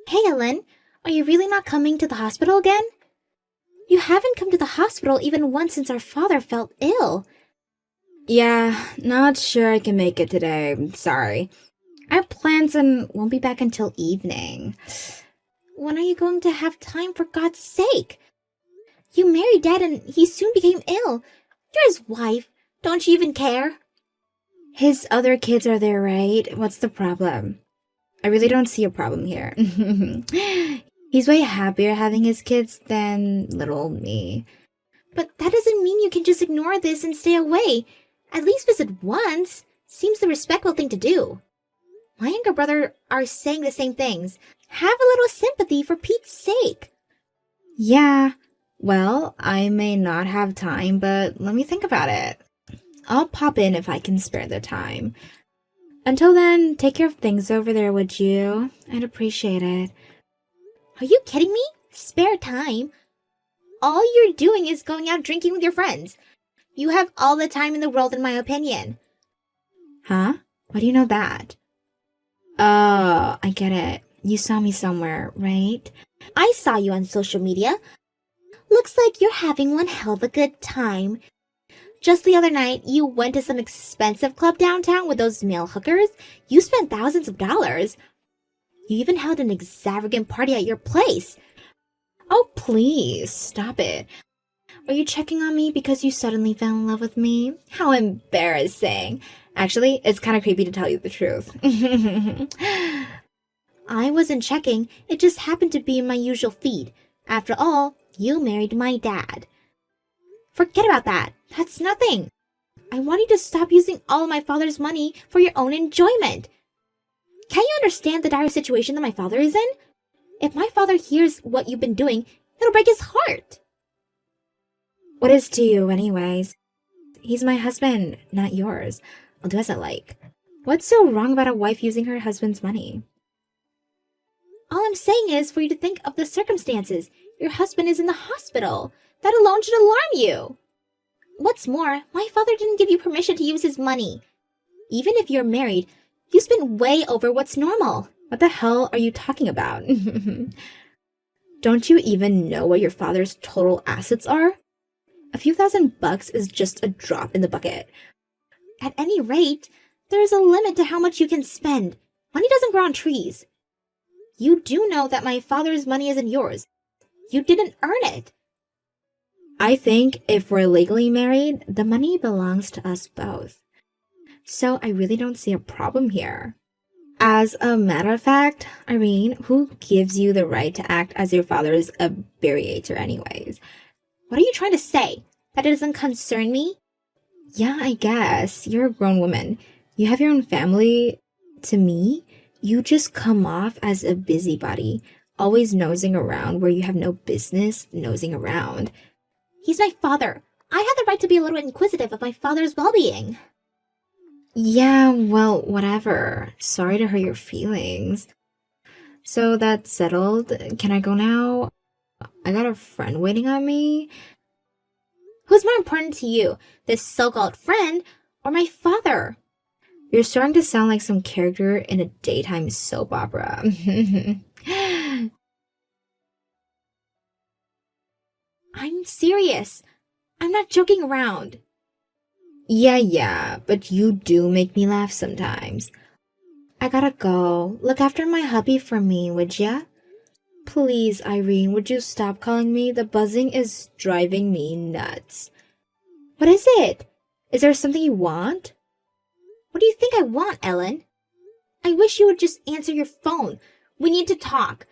Hey, Ellen, are you really not coming to the hospital again? You haven't come to the hospital even once since our father felt ill. Yeah, not sure I can make it today. Sorry. I have plans and won't be back until evening. When are you going to have time, for God's sake? You married Dad and he soon became ill. You're his wife. Don't you even care? His other kids are there, right? What's the problem? I really don't see a problem here. He's way happier having his kids than little old me. But that doesn't mean you can just ignore this and stay away. At least visit once. Seems the respectful thing to do. My younger brother are saying the same things. Have a little sympathy for Pete's sake. Yeah, well, I may not have time, but let me think about it. I'll pop in if I can spare the time. Until then, take care of things over there, would you? I'd appreciate it. Are you kidding me? Spare time? All you're doing is going out drinking with your friends. You have all the time in the world, in my opinion. Huh? Why do you know that? Oh, I get it. You saw me somewhere, right? I saw you on social media. Looks like you're having one hell of a good time. Just the other night, you went to some expensive club downtown with those male hookers. You spent thousands of dollars. You even held an extravagant party at your place. Oh, please, stop it. Are you checking on me because you suddenly fell in love with me? How embarrassing. Actually, it's kind of creepy to tell you the truth. I wasn't checking. It just happened to be in my usual feed. After all, you married my dad. Forget about that. That's nothing. I want you to stop using all of my father's money for your own enjoyment. Can you understand the dire situation that my father is in? If my father hears what you've been doing, it'll break his heart. What is to you, anyways? He's my husband, not yours. I'll do as I like. What's so wrong about a wife using her husband's money? All I'm saying is for you to think of the circumstances. Your husband is in the hospital. That alone should alarm you. What's more, my father didn't give you permission to use his money. Even if you're married, you spend way over what's normal. What the hell are you talking about? Don't you even know what your father's total assets are? A few $1,000 is just a drop in the bucket. At any rate, there's a limit to how much you can spend. Money doesn't grow on trees. You do know that my father's money isn't yours. You didn't earn it. I think if we're legally married, the money belongs to us both. So I really don't see a problem here. As a matter of fact, Irene, who gives you the right to act as your father's abbreviator anyways? What are you trying to say? That it doesn't concern me? Yeah, I guess. You're a grown woman. You have your own family. To me, you just come off as a busybody, always nosing around where you have no business nosing around. He's my father. I have the right to be a little inquisitive of my father's well-being. Yeah, well, whatever. Sorry to hurt your feelings. So that's settled. Can I go now? I got a friend waiting on me. Who's more important to you, this so-called friend or my father? You're starting to sound like some character in a daytime soap opera. I'm serious. I'm not joking around. Yeah, but you do make me laugh sometimes. I gotta go. Look after my hubby for me, would ya? Please, Irene, would you stop calling me? The buzzing is driving me nuts. What is it? Is there something you want? What do you think I want, Ellen? I wish you would just answer your phone. We need to talk.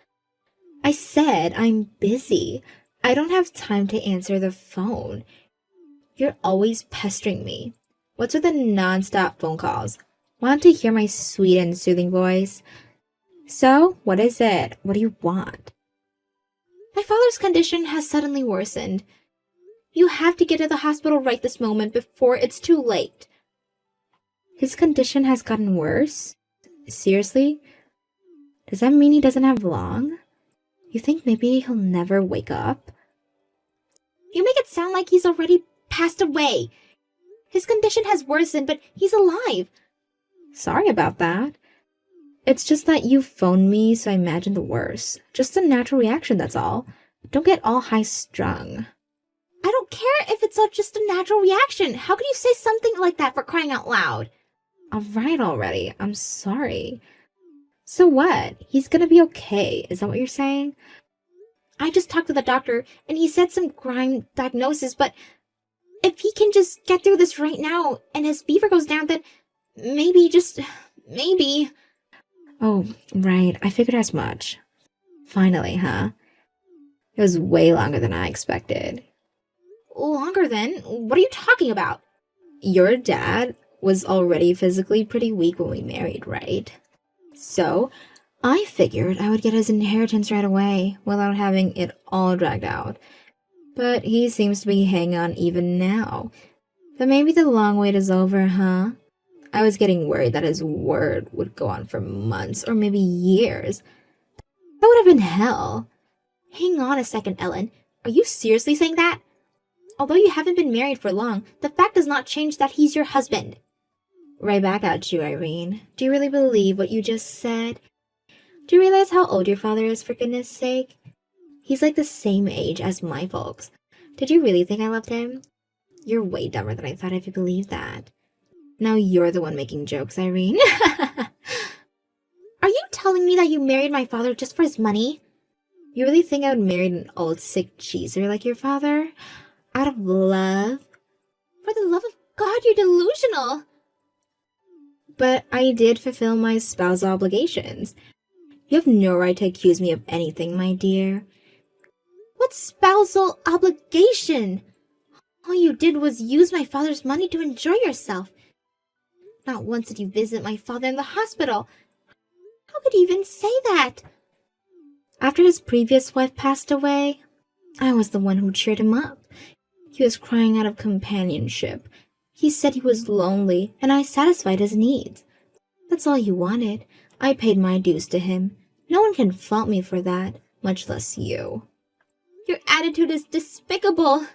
I said I'm busy. I don't have time to answer the phone. You're always pestering me. What's with the non-stop phone calls? Want to hear my sweet and soothing voice? So, what is it? What do you want? My father's condition has suddenly worsened. You have to get to the hospital right this moment before it's too late. His condition has gotten worse? Seriously? Does that mean he doesn't have long? You think maybe he'll never wake up? You make it sound like he's already passed away. His condition has worsened, but he's alive. Sorry about that. It's just that you phoned me, so I imagined the worst. Just a natural reaction, that's all. Don't get all high-strung. I don't care if it's just a natural reaction. How could you say something like that, for crying out loud? Alright already, I'm sorry. So what? He's gonna be okay, is that what you're saying? I just talked to the doctor, and he said some crime diagnosis, but if he can just get through this right now, and his fever goes down, then maybe, just maybe. Oh, right, I figured as much. Finally, huh? It was way longer than I expected. Longer than? What are you talking about? Your dad was already physically pretty weak when we married, right? So, I figured I would get his inheritance right away without having it all dragged out. But he seems to be hanging on even now. But maybe the long wait is over, huh? I was getting worried that his word would go on for months or maybe years. That would have been hell. Hang on a second, Ellen. Are you seriously saying that? Although you haven't been married for long, the fact does not change that he's your husband. Right back at you, Irene. Do you really believe what you just said? Do you realize how old your father is, for goodness sake? He's like the same age as my folks. Did you really think I loved him? You're way dumber than I thought if you believed that. Now you're the one making jokes, Irene. Are you telling me that you married my father just for his money? You really think I would marry an old sick cheeser like your father? Out of love? For the love of God, you're delusional. But I did fulfill my spousal obligations. You have no right to accuse me of anything, my dear. What spousal obligation? All you did was use my father's money to enjoy yourself. Not once did you visit my father in the hospital. How could you even say that? After his previous wife passed away, I was the one who cheered him up. He was crying out of companionship. He said he was lonely, and I satisfied his needs. That's all he wanted. I paid my dues to him. No one can fault me for that, much less you. Your attitude is despicable.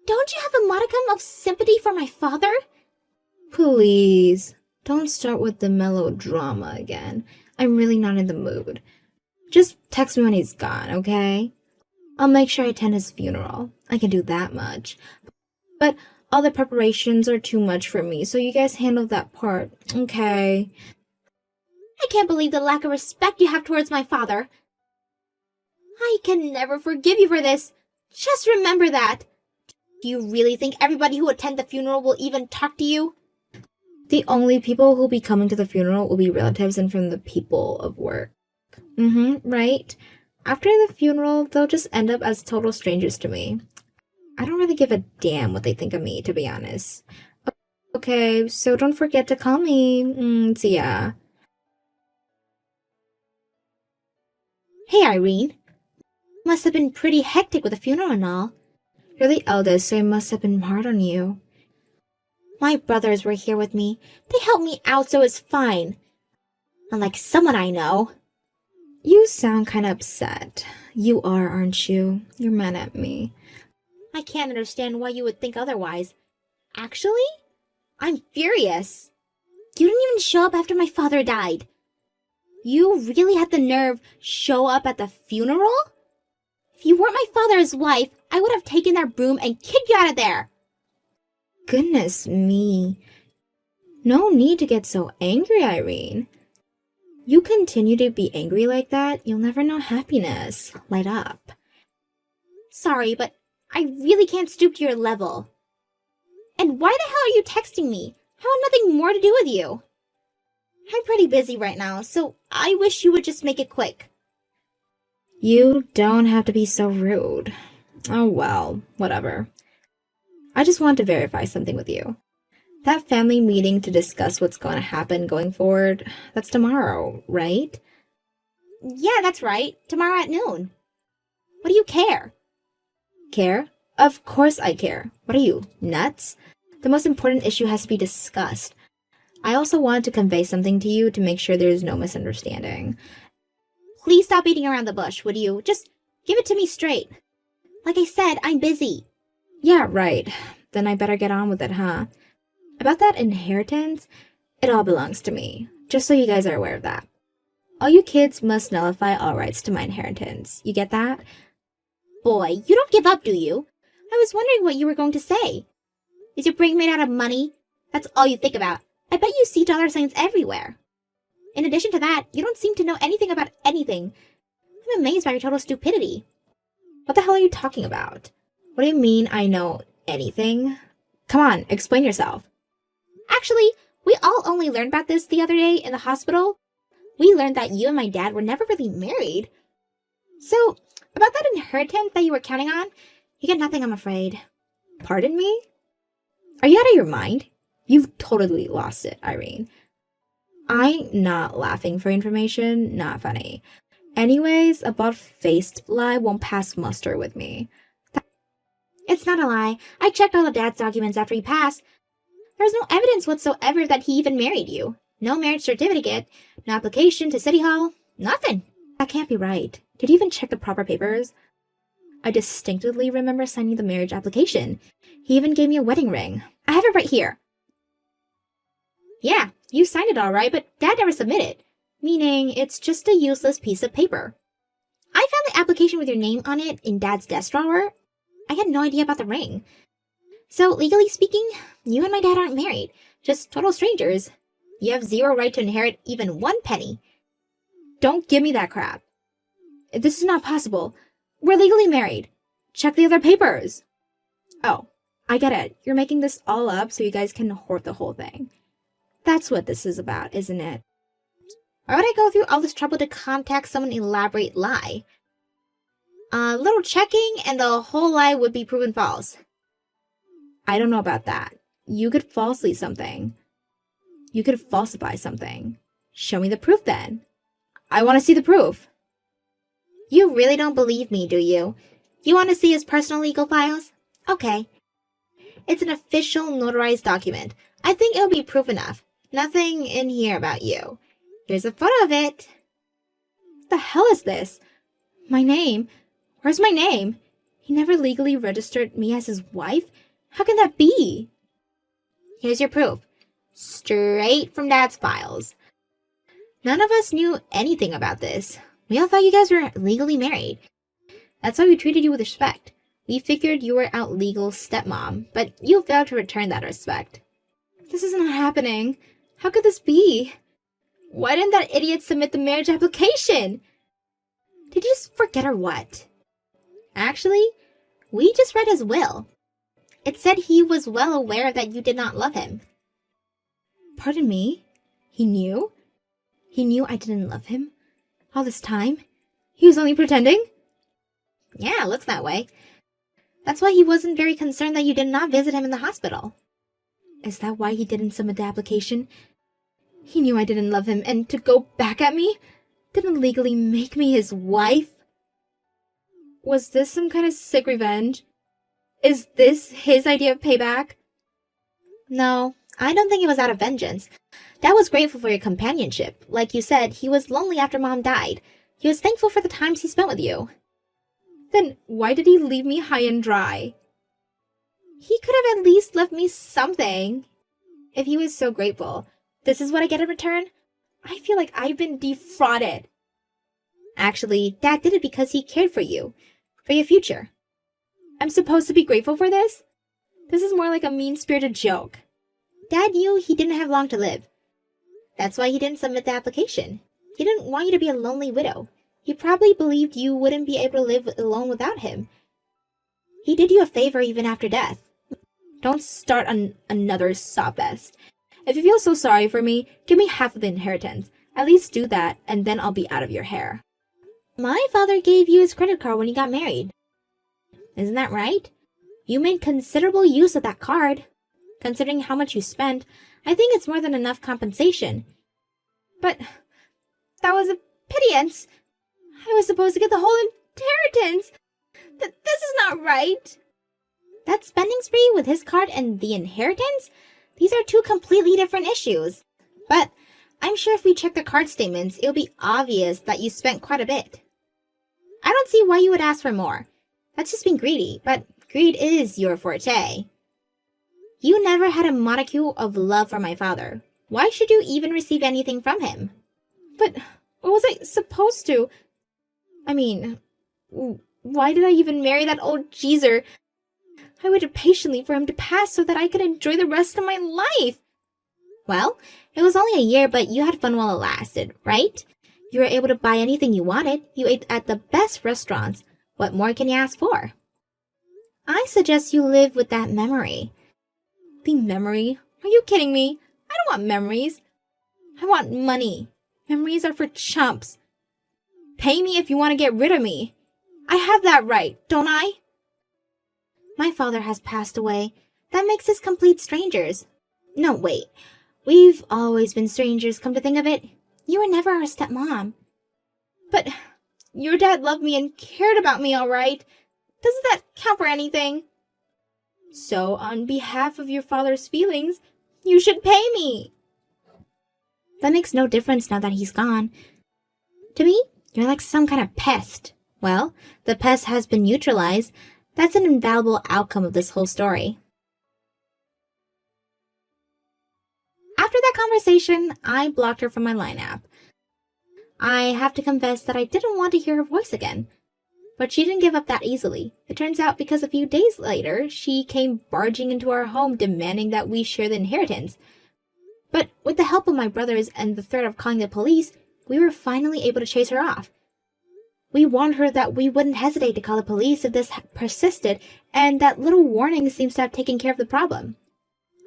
Don't you have a modicum of sympathy for my father? Please, don't start with the melodrama again. I'm really not in the mood. Just text me when he's gone, okay? I'll make sure I attend his funeral. I can do that much. But all the preparations are too much for me, so you guys handle that part, okay? I can't believe the lack of respect you have towards my father. I can never forgive you for this. Just remember that. Do you really think everybody who attend the funeral will even talk to you? The only people who'll be coming to the funeral will be relatives and from the people of work. Right? After the funeral, they'll just end up as total strangers to me. I don't really give a damn what they think of me, to be honest. Okay, so don't forget to call me. See ya. Hey, Irene. Must have been pretty hectic with the funeral and all. You're the eldest, so I must have been hard on you. My brothers were here with me. They helped me out, so it's fine. Unlike someone I know. You sound kind of upset. You are, aren't you? You're mad at me. I can't understand why you would think otherwise. Actually, I'm furious. You didn't even show up after my father died. You really had the nerve show up at the funeral? If you weren't my father's wife, I would have taken their broom and kicked you out of there. Goodness me. No need to get so angry, Irene. You continue to be angry like that, you'll never know happiness. Light up. Sorry, but I really can't stoop to your level. And why the hell are you texting me? I want nothing more to do with you. I'm pretty busy right now, so I wish you would just make it quick. You don't have to be so rude. Oh well, whatever. I just want to verify something with you. That family meeting to discuss what's going to happen going forward, that's tomorrow, right? Yeah, that's right. Tomorrow at noon. What do you care? Care? Of course I care. What are you, nuts? The most important issue has to be discussed. I also wanted to convey something to you to make sure there's no misunderstanding. Please stop beating around the bush, would you? Just give it to me straight. Like I said, I'm busy. Yeah, right. Then I better get on with it, huh? About that inheritance, it all belongs to me. Just so you guys are aware of that. All you kids must nullify all rights to my inheritance. You get that? Boy, you don't give up, do you? I was wondering what you were going to say. Is your brain made out of money? That's all you think about. I bet you see dollar signs everywhere. In addition to that, you don't seem to know anything about anything. I'm amazed by your total stupidity. What the hell are you talking about? What do you mean I know anything? Come on, explain yourself. Actually, we all only learned about this the other day in the hospital. We learned that you and my dad were never really married. So, about that inheritance that you were counting on, you get nothing, I'm afraid. Pardon me? Are you out of your mind? You've totally lost it, Irene. I'm not laughing for information, not funny. Anyways, a butt-faced lie won't pass muster with me. It's not a lie. I checked all of Dad's documents after he passed. There's no evidence whatsoever that he even married you. No marriage certificate, no application to City Hall, nothing. That can't be right. Did you even check the proper papers? I distinctly remember signing the marriage application. He even gave me a wedding ring. I have it right here. Yeah, you signed it all right, but Dad never submitted. Meaning, it's just a useless piece of paper. I found the application with your name on it in Dad's desk drawer. I had no idea about the ring. So, legally speaking, you and my dad aren't married, just total strangers. You have zero right to inherit even one penny. Don't give me that crap. This is not possible. We're legally married. Check the other papers. Oh, I get it. You're making this all up so you guys can hoard the whole thing. That's what this is about, isn't it? Why would I go through all this trouble to contact someone elaborate lie? A little checking and the whole lie would be proven false. I don't know about that. You could falsely something. You could falsify something. Show me the proof then. I want to see the proof. You really don't believe me, do you? You want to see his personal legal files? Okay. It's an official notarized document. I think it'll be proof enough. Nothing in here about you. Here's a photo of it. What the hell is this? My name? Where's my name? He never legally registered me as his wife? How can that be? Here's your proof. Straight from Dad's files. None of us knew anything about this. We all thought you guys were legally married. That's why we treated you with respect. We figured you were out legal stepmom, but you failed to return that respect. This is not happening. How could this be? Why didn't that idiot submit the marriage application? Did you just forget or what? Actually, we just read his will. It said he was well aware that you did not love him. Pardon me? He knew? He knew I didn't love him? All this time? He was only pretending? Yeah, looks that way. That's why he wasn't very concerned that you did not visit him in the hospital. Is that why he didn't submit the application? He knew I didn't love him, and to go back at me? Didn't legally make me his wife? Was this some kind of sick revenge? Is this his idea of payback? No, I don't think it was out of vengeance. Dad was grateful for your companionship. Like you said, he was lonely after Mom died. He was thankful for the times he spent with you. Then why did he leave me high and dry? He could have at least left me something. If he was so grateful, this is what I get in return? I feel like I've been defrauded. Actually, Dad did it because he cared for you. For your future. I'm supposed to be grateful for this? This is more like a mean-spirited joke. Dad knew he didn't have long to live. That's why he didn't submit the application. He didn't want you to be a lonely widow. He probably believed you wouldn't be able to live alone without him. He did you a favor even after death. Don't start another sob fest. If you feel so sorry for me, give me half of the inheritance. At least do that, and then I'll be out of your hair. My father gave you his credit card when he got married. Isn't that right? You made considerable use of that card. Considering how much you spent, I think it's more than enough compensation. But that was a pittance. I was supposed to get the whole inheritance. This is not right. That spending spree with his card and the inheritance? These are two completely different issues. But I'm sure if we check the card statements, it'll be obvious that you spent quite a bit. I don't see why you would ask for more. That's just being greedy, but greed is your forte. You never had a modicum of love for my father. Why should you even receive anything from him? But What was I supposed to? I mean, why did I even marry that old geezer? I waited patiently for him to pass so that I could enjoy the rest of my life. Well, it was only a year, but you had fun while it lasted, right? You were able to buy anything you wanted. You ate at the best restaurants. What more can you ask for? I suggest you live with that memory. The memory? Are you kidding me? I don't want memories. I want money. Memories are for chumps. Pay me if you want to get rid of me. I have that right, don't I? My father has passed away. That makes us complete strangers. No, wait. We've always been strangers, come to think of it. You were never our stepmom. But your dad loved me and cared about me, all right? Doesn't that count for anything? So, on behalf of your father's feelings, you should pay me. That makes no difference now that he's gone. To me, you're like some kind of pest. Well, the pest has been neutralized. That's an invaluable outcome of this whole story. After that conversation, I blocked her from my Line app. I have to confess that I didn't want to hear her voice again. But she didn't give up that easily. It turns out because a few days later, she came barging into our home demanding that we share the inheritance. But with the help of my brothers and the threat of calling the police, we were finally able to chase her off. We warned her that we wouldn't hesitate to call the police if this persisted, and that little warning seems to have taken care of the problem.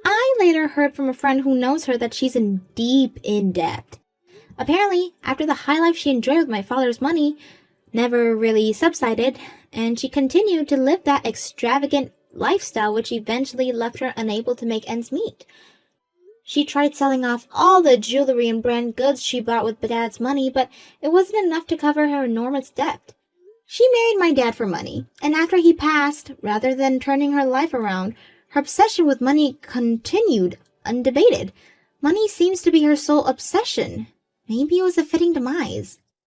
I later heard from a friend who knows her that she's in deep in debt. Apparently, after the high life she enjoyed with my father's money never really subsided, and she continued to live that extravagant lifestyle which eventually left her unable to make ends meet. She tried selling off all the jewelry and brand goods she bought with Dad's money, but it wasn't enough to cover her enormous debt. She married my dad for money, and after he passed, rather than turning her life around, her obsession with money continued undebated. Money seems to be her sole obsession. Maybe it was a fitting demise.